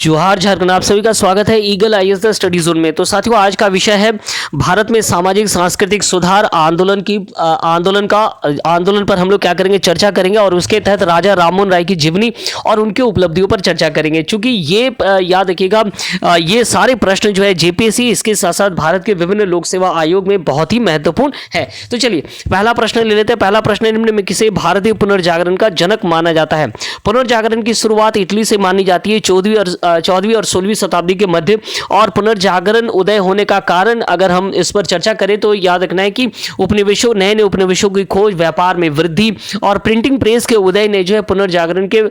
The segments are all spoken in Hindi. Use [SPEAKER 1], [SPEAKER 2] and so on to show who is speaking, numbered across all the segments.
[SPEAKER 1] जोहार झारखंड, आप सभी का स्वागत है ईगल आईएएस स्टडी जोन में। तो साथियों, आज का विषय है भारत में सामाजिक सांस्कृतिक सुधार आंदोलन पर हम लोग क्या करेंगे, चर्चा करेंगे और उसके तहत राजा राममोहन राय की जीवनी और उनके उपलब्धियों पर चर्चा करेंगे। चूंकि ये याद रखिएगा, ये सारे प्रश्न जो है जेपीएससी, इसके साथ साथ भारत के विभिन्न लोक सेवा आयोग में बहुत ही महत्वपूर्ण है। तो चलिए पहला प्रश्न ले लेते हैं। पहला प्रश्न, निम्न में किसे भारतीय पुनर्जागरण का जनक माना जाता है? पुनर्जागरण की शुरुआत इटली से मानी जाती है 14वीं और 16वीं शताब्दी के मध्य। और पुनर्जागरण उदय होने का कारण अगर हम इस पर चर्चा करें तो याद रखना है कि उपनिवेशों, नए उपनिवेशों की खोज, व्यापार में वृद्धि और प्रिंटिंग प्रेस के उदय ने जो है पुनर्जागरण के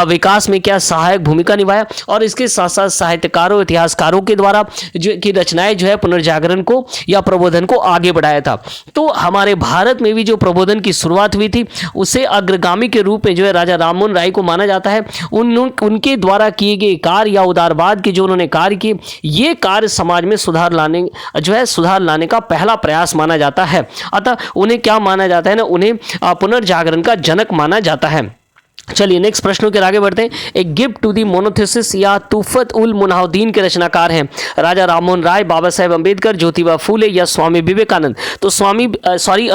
[SPEAKER 1] विकास में क्या सहायक भूमिका निभाया। और इसके साथ साथ साहित्यकारों, इतिहासकारों के द्वारा जो की रचनाएं जो है पुनर्जागरण को या प्रबोधन को आगे बढ़ाया था। तो हमारे भारत में भी जो प्रबोधन की शुरुआत हुई थी उसे अग्रगामी के रूप में जो है राजा राममोहन राय को माना जाता है। उनके द्वारा किए गए कार्य या उदारवाद के जो उन्होंने कार्य किए, ये कार्य समाज में सुधार लाने का पहला प्रयास माना जाता है। अतः उन्हें क्या माना जाता है ना, उन्हें पुनर्जागरण का जनक माना जाता है। चलिए नेक्स्ट प्रश्नों के आगे बढ़ते हैं। एक गिफ्ट टू दी मोनोथेसिस या तुफत उल मुनाहुद्दीन के रचनाकार हैं राजा राममोहन राय, बाबा साहेब अंबेडकर, ज्योतिबा फूले या स्वामी विवेकानंद। तो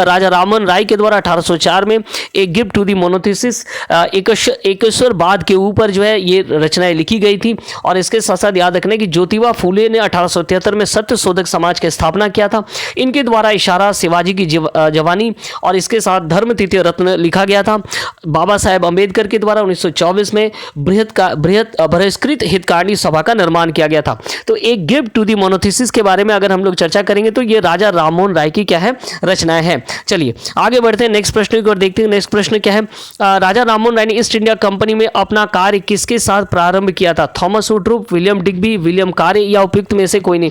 [SPEAKER 1] राजा राममोहन राय के द्वारा 1804 में एक गिफ्ट टू दी मोनोथेसिस, एकेश्वरवाद के ऊपर जो है ये रचनाएं लिखी गई थी। और इसके साथ साथ याद रखना कि ज्योतिबा फूले ने 1873 में सत्य शोधक समाज की स्थापना किया था। इनके द्वारा इशारा शिवाजी की जवानी और इसके साथ धर्म तृतीय रत्न लिखा गया था। बाबा साहेब अंबेडकर के द्वारा 1924 में बहिष्कृत हितकारिणी सभा का निर्माण किया गया था। तो एक गिफ्ट टू दी मोनोथेसिस के बारे में अगर हम लोग चर्चा करेंगे तो ये राजा राममोहन राय की क्या है, रचनाएं हैं। चलिए आगे बढ़ते हैं, नेक्स्ट प्रश्न की ओर देखते हैं। नेक्स्ट प्रश्न क्या है, राजा राममोहन राय ने ईस्ट इंडिया कंपनी में अपना कार्य किसके साथ प्रारंभ किया था? थॉमस वुडरूप, विलियम डिग्बी, विलियम कार्य या उपयुक्त में से कोई नहीं।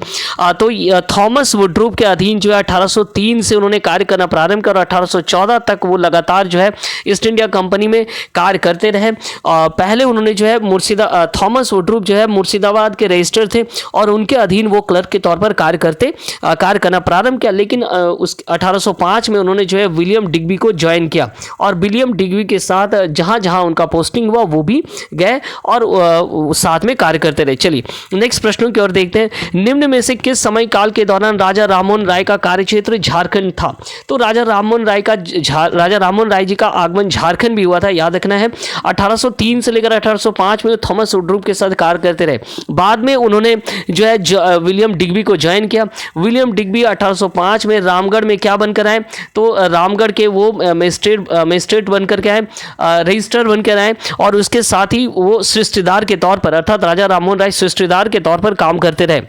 [SPEAKER 1] तो थॉमस वुडरूप के अधीन जो है 1803 से उन्होंने कार्य करना प्रारंभ किया और 1814 तक वो लगातार जो है ईस्ट इंडिया कंपनी में कार्य करते रहे। पहले उन्होंने जो है थॉमस वुडरूप जो है मुर्शिदाबाद के रजिस्टर थे और उनके अधीन वो क्लर्क के तौर पर कार्य करना प्रारंभ किया। लेकिन 1805 में उन्होंने जो है विलियम डिग्बी को ज्वाइन किया और विलियम डिग्बी के साथ जहां जहां उनका पोस्टिंग हुआ वो भी गए और साथ में कार्य करते रहे। चलिए नेक्स्ट प्रश्नों की ओर देखते हैं। निम्न में से किस समय काल के दौरान राजा राममोहन राय का कार्यक्षेत्र झारखंड था? तो राजा राममोहन राय जी का आगमन झारखंड भी हुआ था, याद रखना है। 1803 से लेकर 1805 में थॉमस वुडरूप के साथ कार्य करते रहे। बाद में उन्होंने जो है विलियम डिग्बी को ज्वाइन किया। विलियम डिग्बी 1805 में रामगढ़ में क्या बनकर आए? तो रामगढ़ के वो मजिस्ट्रेट बनकर के आए, रजिस्ट्रार बनकर आए और उसके साथ ही वो सृष्टिदार के तौर पर, अर्थात राजा राममोहन राय सृष्टिदार के तौर पर काम करते रहे।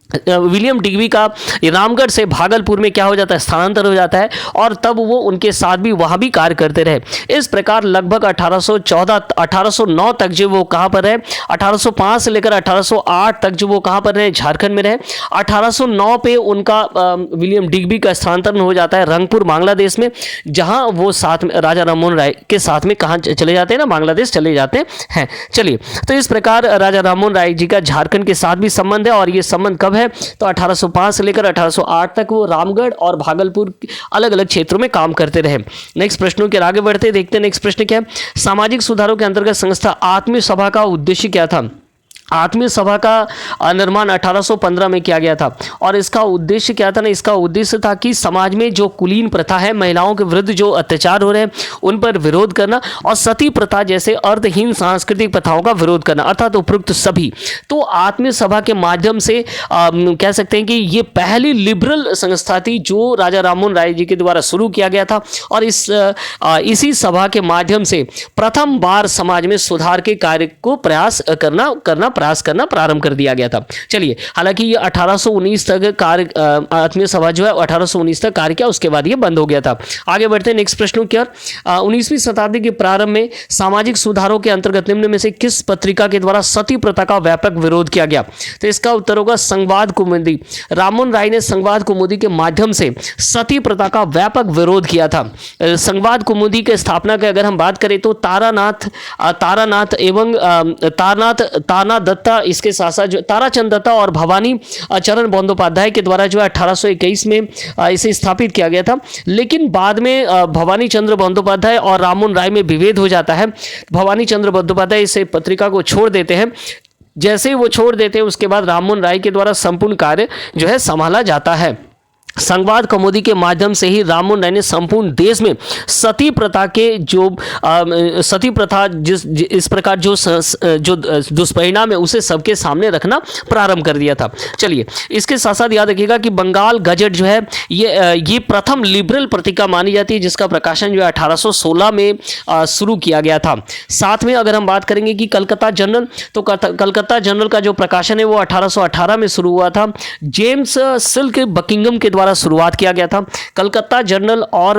[SPEAKER 1] विलियम डिग्बी का रामगढ़ से भागलपुर में क्या हो जाता है, स्थानांतर हो जाता है और तब वो उनके साथ भी वहाँ भी कार्य करते रहे। इस प्रकार लगभग 1809 तक जो वो कहाँ पर रहे, 1805 से लेकर 1808 तक जो वो कहाँ पर रहे, झारखंड में रहे। 1809 पे उनका विलियम डिग्बी का स्थानांतरण हो जाता है रंगपुर, बांग्लादेश में, जहाँ वो साथ में राजा राममोहन राय के साथ में कहाँ चले जाते हैं ना, बांग्लादेश चले जाते हैं। चलिए, तो इस प्रकार राजा राममोहन राय जी का झारखंड के साथ भी संबंध है और ये संबंध कब है? तो 1805 से लेकर 1808 तक वो रामगढ़ और भागलपुर अलग अलग क्षेत्रों में काम करते रहे। नेक्स्ट प्रश्नों के आगे बढ़ते देखते हैं। नेक्स्ट प्रश्न क्या है, सामाजिक सुधारों के अंतर्गत संस्था आत्मीय सभा का उद्देश्य क्या था? आत्मीय सभा का निर्माण 1815 में किया गया था और इसका उद्देश्य क्या था ना, इसका उद्देश्य था कि समाज में जो कुलीन प्रथा है, महिलाओं के विरुद्ध जो अत्याचार हो रहे हैं उन पर विरोध करना और सती प्रथा जैसे अर्थहीन सांस्कृतिक प्रथाओं का विरोध करना, अर्थात उपरोक्त सभी। तो आत्मीय सभा के माध्यम से कह सकते हैं कि ये पहली लिबरल संस्था थी जो राजा राममोहन राय जी के द्वारा शुरू किया गया था और इसी सभा के माध्यम से प्रथम बार समाज में सुधार के कार्य को प्रयास करना प्रारंभ कर दिया गया था। चलिए, हालांकि ये 1819 तक कार्य, आत्मीय सभा जो है 1819 तक कार्य किया, उसके बाद ये बंद हो गया था। आगे बढ़ते हैं नेक्स्ट प्रश्नों की ओर। 19वीं शताब्दी के प्रारंभ में सामाजिक सुधारों के अंतर्गत निम्न में से किस पत्रिका के द्वारा सती प्रथा का व्यापक विरोध किया गया? तो इसका उत्तर होगा संवाद कौमुदी। राममोहन राय ने संवाद कौमुदी के माध्यम से सती प्रथा का व्यापक विरोध किया था। संवाद कौमुदी के स्थापना की अगर हम बात करें तो तारानाथ एवं तारानाथ दत्ता, इसके साथ साथ जो ताराचंद दत्ता और भवानी चरण बंदोपाध्याय के द्वारा जो है 1821 में इसे स्थापित किया गया था। लेकिन बाद में भवानी चंद्र बंदोपाध्याय और राममोहन राय में विभेद हो जाता है। भवानी चंद्र बंदोपाध्याय इस पत्रिका को छोड़ देते हैं जैसे ही वो छोड़ देते हैं उसके बाद राममोहन राय के द्वारा संपूर्ण कार्य जो है संभाला जाता है। संवाद कौमुदी के माध्यम से ही राममोहन राय ने संपूर्ण देश में सती प्रथा के जो सती प्रथा इस प्रकार जो दुष्परिणाम है उसे सबके सामने रखना प्रारंभ कर दिया था। चलिए, इसके साथ साथ याद रखिएगा कि बंगाल गजट जो है ये प्रथम लिबरल पत्रिका मानी जाती है, जिसका प्रकाशन जो है 1816 में शुरू किया गया था। साथ में अगर हम बात करेंगे कि कलकत्ता जर्नल, तो कलकत्ता जर्नल का जो प्रकाशन है वो 1818 में शुरू हुआ था। जेम्स सिल्क बकिंगम के द्वारा शुरुआत किया गया था। कलकत्ता जर्नल और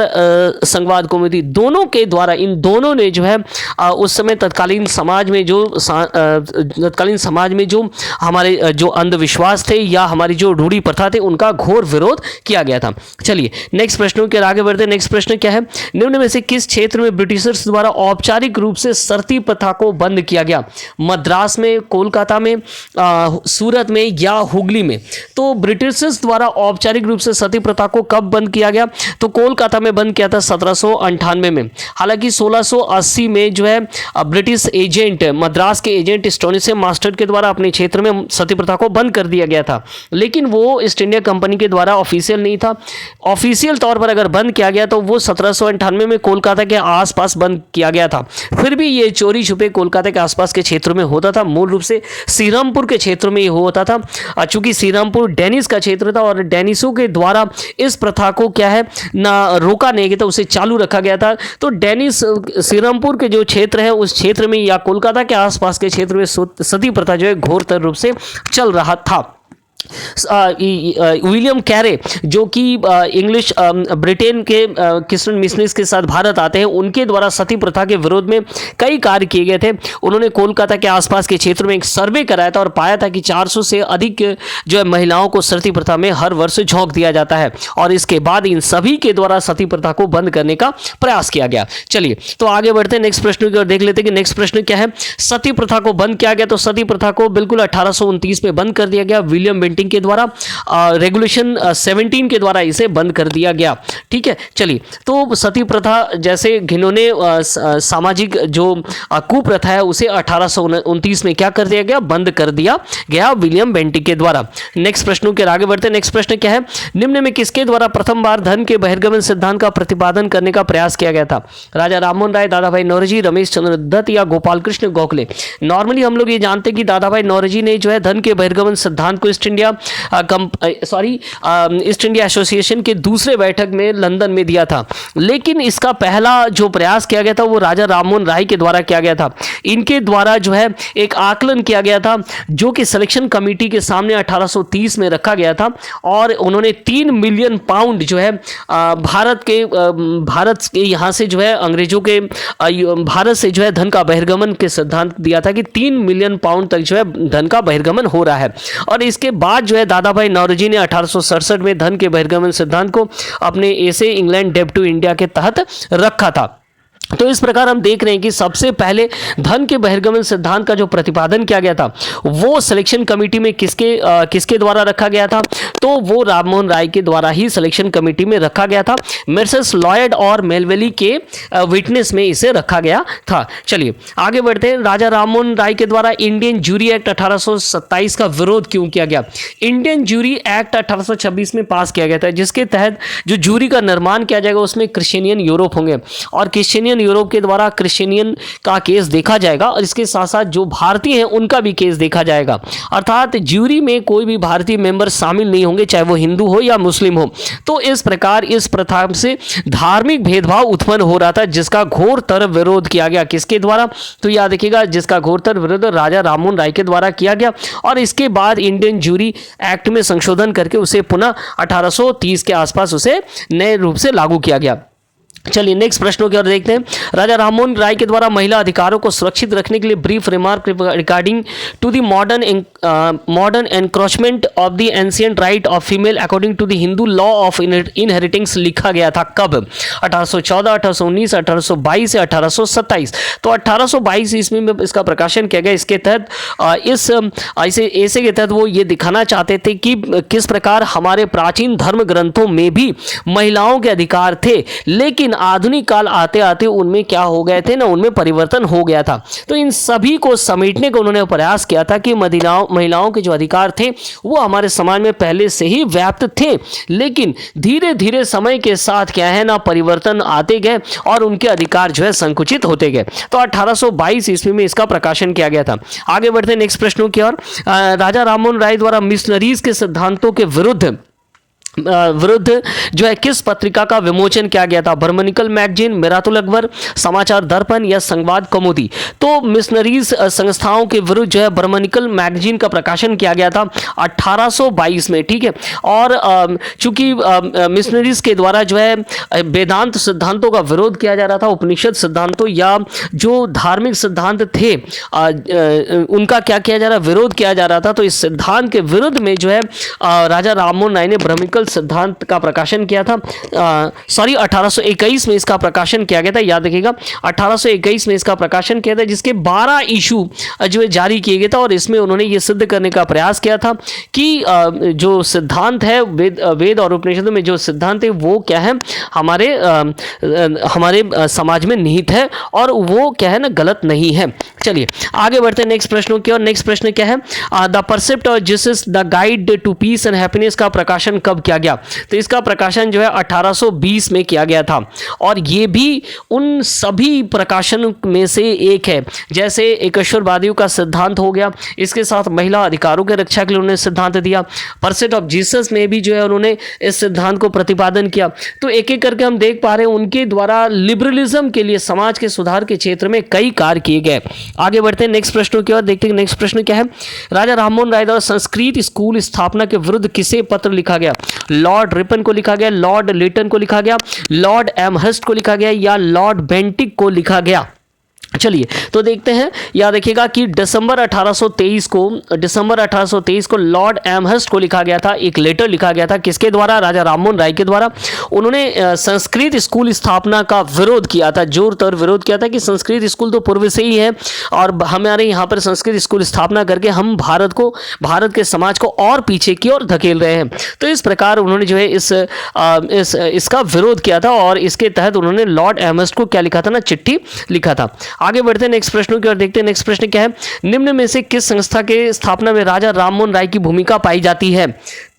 [SPEAKER 1] संवाद कौमुदी दोनों के द्वारा, इन दोनों ने जो है उस समय तत्कालीन समाज में जो हमारे जो अंधविश्वास थे या हमारी जो रूढ़ी प्रथा थे उनका घोर विरोध किया गया था। चलिए नेक्स्ट प्रश्नों के आगे बढ़ते हैं। नेक्स्ट प्रश्न क्या है, निम्न में से किस क्षेत्र में ब्रिटिशर्स द्वारा औपचारिक रूप से सती प्रथा को बंद किया गया? मद्रास में, कोलकाता में, सूरत में या हुगली में? तो ब्रिटिशर्स द्वारा औपचारिक रूप से सती प्रथा को कब बंद किया गया? तो कोलकाता में बंद किया था 1798 में। हालांकि 1680 में जो है ब्रिटिश एजेंट, मद्रास के एजेंट स्टोनिसे मास्टर के द्वारा अपने क्षेत्र में सती प्रथा को बंद कर दिया गया था, लेकिन वो ईस्ट इंडिया कंपनी के द्वारा ऑफिशियल नहीं था। ऑफिशियल तौर पर अगर बंद किया गया तो वो 1798 में कोलकाता के आसपास बंद किया गया था। फिर भी ये चोरी छुपे कोलकाता के आसपास के क्षेत्रों में होता था। मूल रूप से श्रीरामपुर के क्षेत्र में ये होता था, चूंकि श्रीरामपुर डेनिस का क्षेत्र था और डेनिसों के द्वारा इस प्रथा को क्या है ना रोका नहीं गया था, उसे चालू रखा गया था। तो डेनिस श्रीरामपुर के जो क्षेत्र है उस क्षेत्र में या कोलकाता के आसपास के क्षेत्र में सती प्रथा जो है घोरतर रूप से चल रहा था। विलियम कैरे जो कि इंग्लिश ब्रिटेन के क्रिश्चियन मिशनरीज के साथ भारत आते हैं, उनके द्वारा सती प्रथा के विरोध में कई कार्य किए गए थे। उन्होंने कोलकाता के आसपास के क्षेत्र में एक सर्वे कराया था और पाया था कि 400 से अधिक जो है महिलाओं को सती प्रथा में हर वर्ष झोंक दिया जाता है और इसके बाद इन सभी के द्वारा सती प्रथा को बंद करने का प्रयास किया गया। चलिए तो आगे बढ़ते हैं, नेक्स्ट प्रश्न की ओर देख लेते हैं कि नेक्स्ट प्रश्न क्या है। सती प्रथा को बंद किया गया, तो सती प्रथा को बिल्कुल 1829 में बंद कर दिया गया। विलियम बेंटिंग के द्वारा रेगुलेशन 17 के द्वारा इसे बंद कर दिया गया। ठीक है, चलिए तो सती प्रथा जैसे घिनौने सामाजिक जो कुप्रथा है उसे 1829 में क्या कर दिया गया, बंद कर दिया गया विलियम बेंटिंग के द्वारा। नेक्स्ट प्रश्नों के आगे बढ़ते हैं। नेक्स्ट प्रश्न क्या है, निम्न में किसके द्वारा प्रथम बार धन के बहिर्गमन सिद्धांत का प्रतिपादन करने का प्रयास किया गया था? राजा राममोहन राय, दादा भाई नौरोजी, रमेश चंद्र दत्त या गोपाल कृष्ण गोखले? नॉर्मली हम लोग ये जानते हैं कि दादा भाई नौरोजी ने जो है धन के बहिर्गमन सिद्धांत को ईस्ट इंडिया एसोसिएशन के दूसरे बैठक में लंदन में दिया था, लेकिन इसका पहला जो प्रयास किया गया था वो राजा राममोहन राय के द्वारा किया गया था। इनके द्वारा जो है एक आकलन किया गया था जो कि सिलेक्शन कमेटी के सामने 1830 में रखा गया था और उन्होंने 3 मिलियन पाउंड जो है भारत के यहाँ से जो है अंग्रेजों के भारत से जो है धन का बहिर्गमन के सिद्धांत दिया था कि 3 मिलियन पाउंड तक जो है धन का बहिर्गमन हो रहा है। और इसके बाद जो है दादा भाई नौरोजी ने 1867 में धन के बहिर्गमन सिद्धांत को अपने ऐसे इंग्लैंड डेब्ट टू इंडिया के तहत रखा था। तो इस प्रकार हम देख रहे हैं कि सबसे पहले धन के बहिर्गमन सिद्धांत का जो प्रतिपादन किया गया था वो सिलेक्शन कमेटी में किसके द्वारा रखा गया था? तो वो राममोहन राय के द्वारा ही सिलेक्शन कमेटी में रखा गया था। मिसेस लॉयड और मेलवेली के विटनेस में इसे रखा गया था। चलिए आगे बढ़ते हैं। राजा राममोहन राय के द्वारा इंडियन जूरी एक्ट 1827 का विरोध क्यों किया गया? इंडियन जूरी एक्ट 1826 में पास किया गया था, जिसके तहत जो जूरी का निर्माण किया जाएगा उसमें क्रिश्चियन यूरोप होंगे और क्रिश्चियन यूरोप के द्वारा क्रिश्चियन का केस देखा जाएगा और इसके साथ साथ जो भारतीय हैं उनका भी केस देखा जाएगा। अर्थात ज्यूरी में कोई भी भारतीय मेंबर शामिल नहीं होंगे, चाहे वो हिंदू हो या मुस्लिम हो। तो इस प्रकार इस प्रथा से धार्मिक भेदभाव उत्पन्न हो रहा था, जिसका घोरतर विरोध किया गया। किसके द्वारा? तो याद रखिएगा, जिसका घोरतर विरोध राजा राममोहन राय के द्वारा किया गया और इसके बाद इंडियन ज्यूरी एक्ट में संशोधन करके उसे पुनः 1830 के आसपास उसे नए रूप से लागू किया गया। चलिए नेक्स्ट प्रश्नों की ओर देखते हैं। राजा राममोहन राय के द्वारा महिला अधिकारों को सुरक्षित रखने के लिए brief remark regarding to the modern encroachment of the ancient right of female according to the Hindu law of inheritance लिखा गया था। कब? 1814, 1819, 1822 या 1827? तो 1822 ईस्वी में इसका प्रकाशन किया गया। इसके तहत ऐसे के तहत वो ये दिखाना चाहते थे कि किस प्रकार हमारे प्राचीन धर्म ग्रंथों में भी महिलाओं के अधिकार थे, लेकिन लेकिन आधुनिक काल आते आते उनमें क्या हो गए थे ना, उनमें परिवर्तन हो गया था। तो इन सभी को समेटने का उन्होंने प्रयास किया था कि महिलाओं के जो अधिकार थे वो हमारे समाज में पहले से ही व्याप्त थे, लेकिन धीरे धीरे समय के साथ क्या है ना, परिवर्तन आते गए और उनके अधिकार जो है संकुचित होते गए। तो 1822 ईस्वी में इसका प्रकाशन किया गया था। आगे बढ़ते हैं नेक्स्ट प्रश्नों की ओर। राजा राममोहन राय द्वारा मिशनरीज के सिद्धांतों के विरुद्ध जो है किस पत्रिका का विमोचन किया गया था? बर्मनिकल मैगजीन, मिरातुल अकबर, समाचार दर्पण या संवाद कौमुदी? तो मिशनरीज संस्थाओं के विरुद्ध जो है बर्मनिकल मैगजीन का प्रकाशन किया गया था 1822 में, ठीक है। और चूंकि मिशनरीज के द्वारा जो है वेदांत सिद्धांतों का विरोध किया जा रहा था, उपनिषद सिद्धांतों या जो धार्मिक सिद्धांत थे उनका क्या किया जा रहा, विरोध किया जा रहा था। तो इस सिद्धांत के विरुद्ध में जो है राजा राममोहन राय ने ब्रह्मिकल सिद्धांत का प्रकाशन किया था। 1821 में इसका प्रकाशन किया गया था, याद रखिएगा 1821 में इसका प्रकाशन किया था, जिसके 12 इशू जो है जारी किए गए था। और इसमें उन्होंने ये सिद्ध करने का प्रयास किया था कि जो सिद्धांत है वेद और उपनिषदों में जो सिद्धांत है वो क्या है, हमारे समाज में निहित है और वो क्या है ना, गलत नहीं है। चलिए आगे बढ़ते हैं नेक्स्ट प्रश्नों की और। नेक्स्ट प्रश्न क्या है? The percept of Jesus the guide to peace and happiness का प्रकाशन कब किया गया? तो इसका प्रकाशन जो है 1820 में किया गया था और ये भी उन सभी प्रकाशन में से एक है। जैसे एकेश्वरवादियों का सिद्धांत हो गया, इसके साथ महिला अधिकारों के रक्षा के लिए उन्होंने सिद्धांत दिया। परसेप्ट ऑफ जीसस में भी जो है उन्होंने इस सिद्धांत को प्रतिपादन किया। तो एक एक करके हम देख पा रहे हैं उनके द्वारा लिबरलिज्म के लिए, समाज के सुधार के क्षेत्र में कई कार्य किए गए। आगे बढ़ते हैं नेक्स्ट प्रश्नों की ओर। देखते हैं नेक्स्ट प्रश्न क्या है। राजा राममोहन राय द्वारा संस्कृत स्कूल स्थापना के विरुद्ध किसे पत्र लिखा गया? लॉर्ड रिपन को लिखा गया, लॉर्ड लिटन को लिखा गया, लॉर्ड एमहर्स्ट को लिखा गया या लॉर्ड बेंटिक को लिखा गया? चलिए तो देखते हैं। याद रखिएगा कि दिसंबर 1823 को लॉर्ड एमहर्स्ट को लिखा गया था, एक लेटर लिखा गया था। किसके द्वारा? राजा राममोहन राय के द्वारा। उन्होंने संस्कृत स्कूल स्थापना का विरोध किया था, जोर तोड़ विरोध किया था कि संस्कृत स्कूल तो पूर्व से ही है और हमारे यहाँ पर संस्कृत स्कूल स्थापना करके हम भारत के समाज को और पीछे की ओर धकेल रहे हैं। तो इस प्रकार उन्होंने जो है इसका विरोध किया था और इसके तहत उन्होंने लॉर्ड एमहर्स्ट को क्या लिखा था ना, चिट्ठी लिखा था। आगे बढ़ते हैं नेक्स्ट प्रश्नों की ओर। देखते हैं नेक्स्ट प्रश्न क्या है। निम्न में से किस संस्था के स्थापना में राजा राममोहन राय की भूमिका पाई जाती है?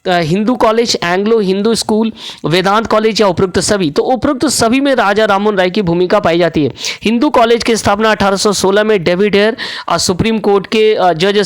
[SPEAKER 1] Hindu college, Anglo Hindu school, Vedanta college या उपरोक्त सभी? तो उपरोक्त सभी में राजा राममोहन राय की भूमिका पाई जाती है। हिंदू कॉलेज की स्थापना 1816 में डेविड हेयर सुप्रीम कोर्ट के जज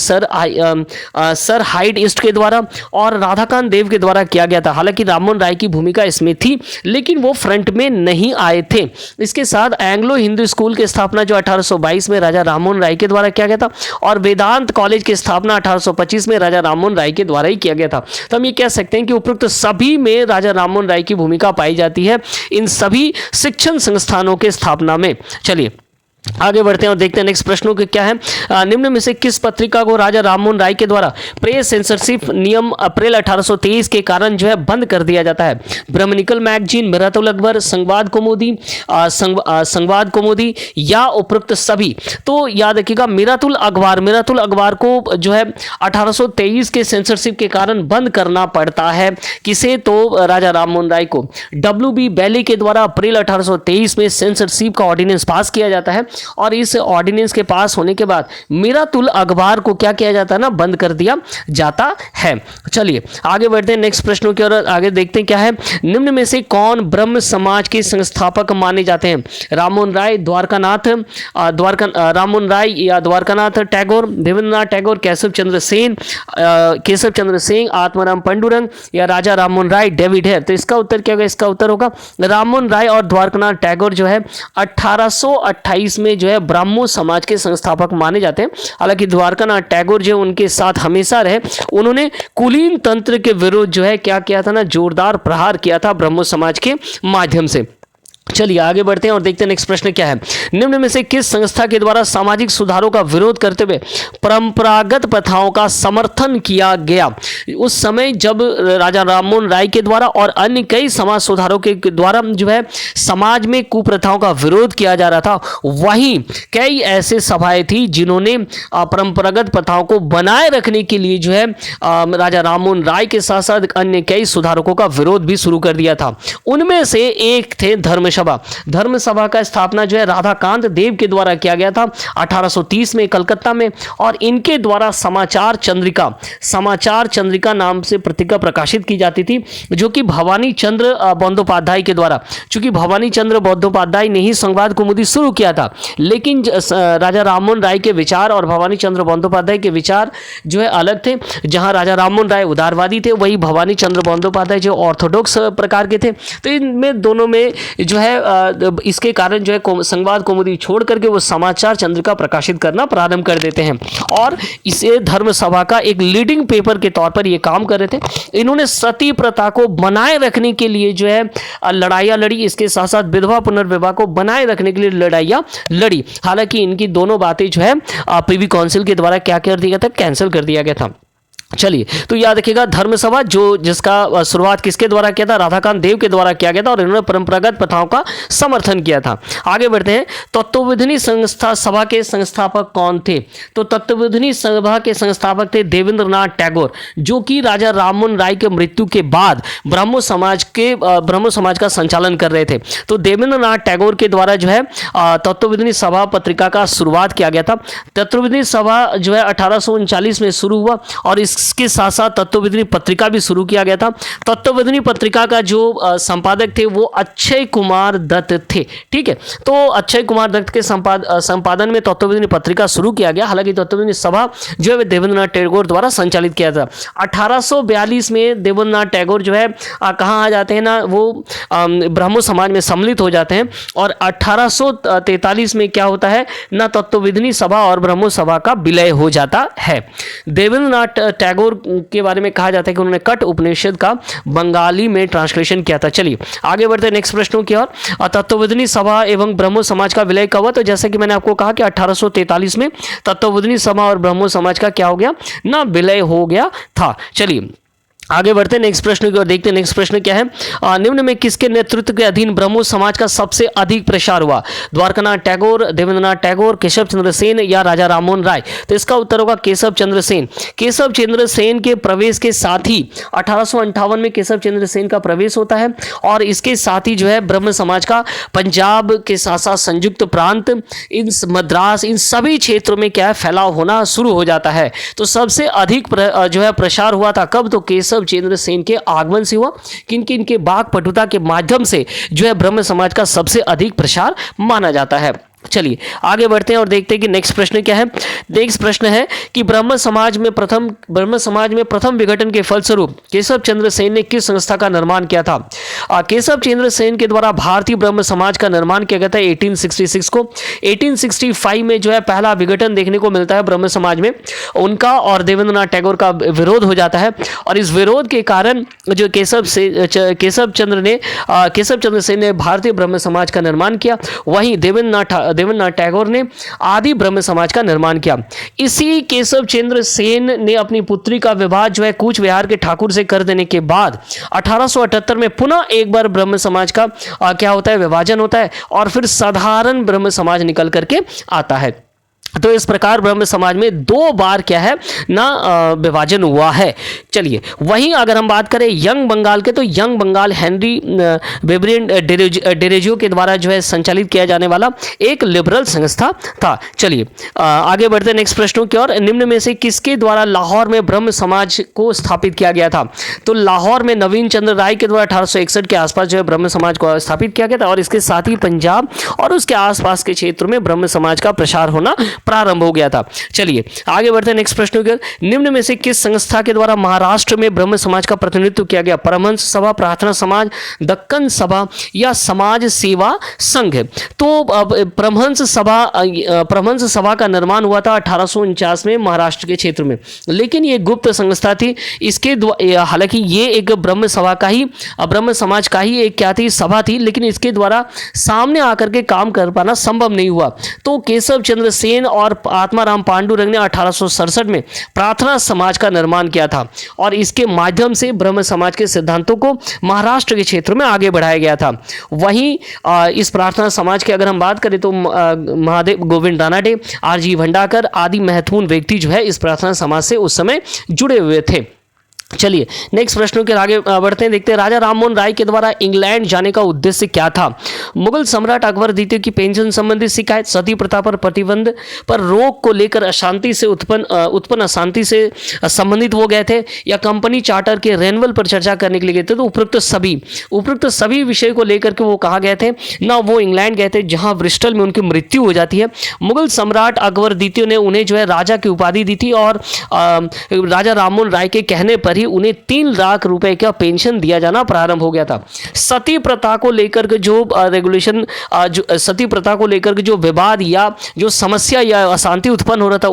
[SPEAKER 1] सर हाइड ईस्ट के द्वारा और राधाकांत देव के द्वारा किया गया था। हालांकि राममोहन राय की भूमिका इसमें थी लेकिन वो फ्रंट में नहीं आए थे। इसके साथ एंग्लो हिंदू स्कूल की स्थापना जो 1822 में राजा राममोहन राय के द्वारा किया गया था और वेदांत कॉलेज की स्थापना 1825 में राजा राममोहन राय के द्वारा ही किया गया था। तो ये कह सकते हैं कि उपरोक्त सभी में राजा राममोहन राय की भूमिका पाई जाती है इन सभी शिक्षण संस्थानों के स्थापना में। चलिए आगे बढ़ते हैं और देखते हैं नेक्स्ट प्रश्नों के क्या है। निम्न में से किस पत्रिका को राजा राममोहन राय के द्वारा प्रेस सेंसरशिप नियम अप्रैल 1823 के कारण जो है बंद कर दिया जाता है? ब्रह्मनिकल मैगजीन, मिरातुल अकबर, संवाद कौमुदी या उपरोक्त सभी? तो याद रखिएगा मिरातुल अखबार को जो है 1823 के सेंसरशिप के कारण बंद करना पड़ता है। किसे? तो राजा राममोहन राय को। WB बैली के द्वारा अप्रैल 1823 में सेंसरशिप का ऑर्डिनेंस पास किया जाता है और इस ऑर्डिनेंस के पास होने के बाद मिरातुल अखबार को क्या किया जाता है ना, बंद कर दिया जाता है। चलिए आगे बढ़ते हैं नेक्स्ट प्रश्नों की ओर। आगे देखते हैं क्या है। निम्न में से कौन ब्रह्म समाज के संस्थापक माने जाते हैं? राममोहन राय, राममोहन राय या द्वारकानाथ टैगोर, देवेंद्रनाथ टैगोर, केशव चंद्र सेन, आत्माराम पांडुरंग या राजा राममोहन राय, डेविड हेयर? तो इसका उत्तर क्या होगा? इसका उत्तर होगा राममोहन राय और द्वारकानाथ टैगोर जो है 1828 में जो है ब्राह्मो समाज के संस्थापक माने जाते हैं। हालांकि द्वारकानाथ टैगोर जो उनके साथ हमेशा रहे, उन्होंने कुलीन तंत्र के विरुद्ध जो है क्या किया था ना, जोरदार प्रहार किया था ब्राह्मो समाज के माध्यम से। चलिए आगे बढ़ते हैं और देखते हैं नेक्स्ट प्रश्न क्या है। निम्न में से किस संस्था के द्वारा सामाजिक सुधारों का विरोध करते हुए परंपरागत प्रथाओं का समर्थन किया गया? उस समय जब राजा राममोहन राय के द्वारा और अन्य कई समाज सुधारों के द्वारा जो है समाज में कुप्रथाओं का विरोध किया जा रहा था, वहीं कई ऐसे सभाएं थी जिन्होंने परंपरागत प्रथाओं को बनाए रखने के लिए जो है राजा राममोहन राय के साथ साथ अन्य कई सुधारकों का विरोध भी शुरू कर दिया था। उनमें से एक थे धर्मशाला धर्म सभा का स्थापना जो है राधाकांत देव के द्वारा किया गया था 1830 में कलकत्ता में, और इनके द्वारा समाचार चंद्रिका नाम से पत्रिका प्रकाशित की जाती थी, जो कि भवानी चंद्र बंदोपाध्याय के द्वारा, चूंकि भवानी चंद्र बंदोपाध्याय ने ही संवाद कौमुदी शुरू किया था, लेकिन राजा राममोहन राय के विचार और भवानी चंद्र बंदोपाध्याय के विचार जो है अलग थे। जहां राजा राममोहन राय उदारवादी थे, वही भवानी चंद्र बंदोपाध्याय जो ऑर्थोडॉक्स प्रकार के थे। तो इनमें दोनों में जो है इसके कारण जो है संवाद कौमुदी छोड़ करके वो समाचार चंद्रिका प्रकाशित करना प्रारंभ कर देते हैं, और इसे धर्म सभा का एक लीडिंग पेपर के तौर पर ये काम कर रहे थे। इन्होंने सती प्रथा को बनाए रखने के लिए जो है लड़ाइयाँ लड़ी, इसके साथ साथ विधवा पुनर्विवाह को बनाए रखने के लिए लड़ाइयाँ लड़ी। हालांकि इनकी दोनों बातें जो है प्रिवी काउंसिल के द्वारा क्या कर दिया था, कैंसिल कर दिया गया था। चलिए, तो याद रखिएगा धर्म सभा जिसका शुरुआत किसके द्वारा किया था, राधाकांत देव के द्वारा किया गया था, और इन्होंने परंपरागत प्रथाओं का समर्थन किया था। आगे बढ़ते हैं। तत्वबोधिनी संस्था सभा के संस्थापक कौन थे? तो तत्वबोधिनी सभा के संस्थापक थे देवेंद्रनाथ टैगोर, जो कि राजा राममोहन राय के मृत्यु के बाद ब्रह्मो समाज का संचालन कर रहे थे। तो देवेंद्रनाथ टैगोर के द्वारा जो है तत्वबोधिनी सभा पत्रिका का शुरुआत किया गया था। तत्वबोधिनी सभा जो है 1839 में शुरू हुआ, और इसके साथ साथ तत्वबोधिनी पत्रिका भी शुरू किया गया था। तत्वबोधिनी पत्रिका का जो संपादक थे वो अक्षय कुमार दत्त थे। ठीक है, तो अक्षय कुमार दत्त के संपादन में तत्वबोधिनी पत्रिका शुरू किया गया। हालांकि तत्वबोधिनी सभा जो है देवेंद्रनाथ टैगोर द्वारा संचालित किया था। 1842 में देवेंद्रनाथ टैगोर जो है कहाँ आ जाते हैं ना, वो ब्रह्मो समाज में सम्मिलित हो जाते हैं, और 1843 में क्या होता है ना, तत्वबोधिनी सभा और ब्रह्मो सभा का विलय हो जाता है। देवेंद्रनाथ टैगोर के बारे में कहा जाता है कि उन्होंने कट उपनिषद का बंगाली में ट्रांसलेशन किया था। चलिए आगे बढ़ते हैं नेक्स्ट प्रश्नों की ओर। तत्वबोधिनी सभा एवं ब्रह्मो समाज का विलय कब हुआ? तो जैसे कि मैंने आपको कहा कि 1843 में तत्वबोधिनी सभा और ब्रह्मो समाज का क्या हो गया ना, विलय हो गया था। चलिए आगे बढ़ते हैं नेक्स्ट प्रश्न की ओर, देखते हैं नेक्स्ट प्रश्न क्या है। निम्न में किसके नेतृत्व के अधीन ब्रह्मो समाज का सबसे अधिक प्रसार हुआ? द्वारकानाथ टैगोर, देवेंद्रनाथ टैगोर, केशव चंद्र सेन या राजा राममोहन राय? तो इसका उत्तर होगा केशव चंद्र सेन। केशव चंद्र सेन के प्रवेश के साथ ही 1858 में केशव चंद्र सेन का प्रवेश होता है, और इसके साथ ही जो है ब्रह्म समाज का पंजाब के साथ साथ संयुक्त प्रांत, इन मद्रास, इन सभी क्षेत्रों में क्या है फैलाव होना शुरू हो जाता है। तो सबसे अधिक जो है प्रसार हुआ था कब? तो केशव चंद्र सेन के आगमन से हुआ। किन के वाक पटुता के माध्यम से जो है ब्रह्म समाज का सबसे अधिक प्रसार माना जाता है। चलिए आगे बढ़ते हैं और देखते हैं कि नेक्स्ट प्रश्न क्या है। नेक्स्ट प्रश्न है कि ब्रह्म समाज में प्रथम विघटन के फलस्वरूप केशव चंद्र सेन ने किस संस्था का निर्माण किया था? केशव चंद्र सेन के द्वारा भारतीय ब्रह्म समाज का निर्माण किया गया था 1866 को। 1865 में जो है पहला विघटन देखने को मिलता है ब्रह्म समाज में। उनका और देवेंद्रनाथ टैगोर का विरोध हो जाता है, और इस विरोध के कारण जो केशव चंद्र सेन ने भारतीय ब्रह्म समाज का निर्माण किया। वहीं देवेंद्रनाथ टैगोर ने आदि ब्रह्म समाज का निर्माण किया। इसी केशव चंद्र सेन ने अपनी पुत्री का विवाह जो है कूच विहार के ठाकुर से कर देने के बाद 1878 में पुनः एक बार ब्रह्म समाज का क्या होता है, विभाजन होता है, और फिर साधारण ब्रह्म समाज निकल करके आता है। तो इस प्रकार ब्रह्म समाज में 2 बार क्या है ना विभाजन हुआ है। चलिए वहीं अगर हम बात करें यंग बंगाल के, तो यंग बंगाल हेनरी वेबरिन डेरेजियो के द्वारा जो है संचालित किया जाने वाला एक लिबरल संस्था था। चलिए आगे बढ़ते हैं नेक्स्ट प्रश्नों की ओर। निम्न में से किसके द्वारा लाहौर में ब्रह्म समाज को स्थापित किया गया था? तो लाहौर में नवीन चंद्र राय के द्वारा 1861 के आसपास जो है ब्रह्म समाज को स्थापित किया गया था, और इसके साथ ही पंजाब और उसके आसपास के क्षेत्रों में ब्रह्म समाज का प्रसार होना प्रारंभ हो गया था। चलिए आगे बढ़ते हैं नेक्स्ट प्रश्न की। निम्न में से किस संस्था के द्वारा महाराष्ट्र में ब्रह्म समाज का प्रतिनिधित्व किया गया? परमहंस सभा, प्रार्थना समाज, दक्कन सभा या समाज सेवा संघ? तो परमहंस सभा का निर्माण हुआ था 1849 में महाराष्ट्र के क्षेत्र में, लेकिन ये गुप्त संस्था थी। इसके हालांकि ये एक ब्रह्म समाज का ही एक क्या थी, सभा थी, लेकिन इसके द्वारा सामने आकर के काम कर पाना संभव नहीं हुआ। तो केशव चंद्र सेन और आत्माराम पांडुरंग ने 1867 में प्रार्थना समाज का निर्माण किया था, और इसके माध्यम से ब्रह्म समाज के सिद्धांतों को महाराष्ट्र के क्षेत्र में आगे बढ़ाया गया था। वहीं इस प्रार्थना समाज की अगर हम बात करें तो महादेव गोविंद रानडे, आरजी भंडाकर आदि महत्वपूर्ण व्यक्ति जो है इस प्रार्थना समाज से उस समय जुड़े हुए थे। चलिए नेक्स्ट प्रश्नों के आगे बढ़ते हैं, देखते हैं राजा राममोहन राय के द्वारा इंग्लैंड जाने का उद्देश्य क्या था। मुगल सम्राट अकबर द्वितीय की पेंशन संबंधी शिकायत, सती प्रथा पर प्रतिबंध पर रोक को लेकर अशांति से उत्पन्न अशांति से संबंधित वो गए थे, या कंपनी चार्टर के रेनवल पर चर्चा करने के लिए गए थे। तो उपरोक्त सभी विषय को लेकर के वो कहाँ गए थे ना, वो इंग्लैंड गए थे जहाँ ब्रिस्टल में उनकी मृत्यु हो जाती है। मुगल सम्राट अकबर द्वितीय ने उन्हें जो है राजा की उपाधि दी थी और राजा राममोहन राय के कहने पर ही उन्हें 3 लाख रुपए का पेंशन दिया जाना प्रारंभ हो गया था। सती प्रथा को लेकर के जो रेगुलेशन, जो सती प्रथा को लेकर के जो विवाद या जो समस्या या अशांति उत्पन्न हो रहा था,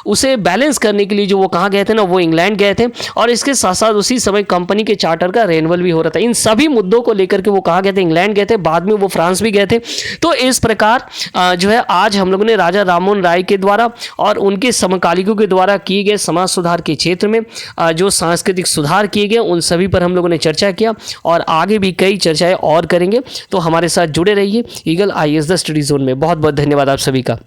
[SPEAKER 1] उसे बैलेंस करने के लिए जो वो कहाँ गए थे ना, वो इंग्लैंड गए थे। और इसके साथ साथ उसी समय कंपनी के चार्टर का रेनवल भी हो रहा था। इन सभी मुद्दों को लेकर के वो कहाँ गए थे, इंग्लैंड गए थे, बाद में वो फ्रांस भी गए थे। तो इस प्रकार जो है आज हम लोगों ने राजा राममोहन राय के द्वारा और उनके समकालिकों के द्वारा किए गए समाज सुधार के क्षेत्र में जो सांस्कृतिक सुधार किए गए उन सभी पर हम लोगों ने चर्चा किया, और आगे भी कई चर्चाएं और करेंगे। तो हमारे साथ जुड़े रहिए eagle IAS the study zone में। बहुत बहुत धन्यवाद आप सभी का।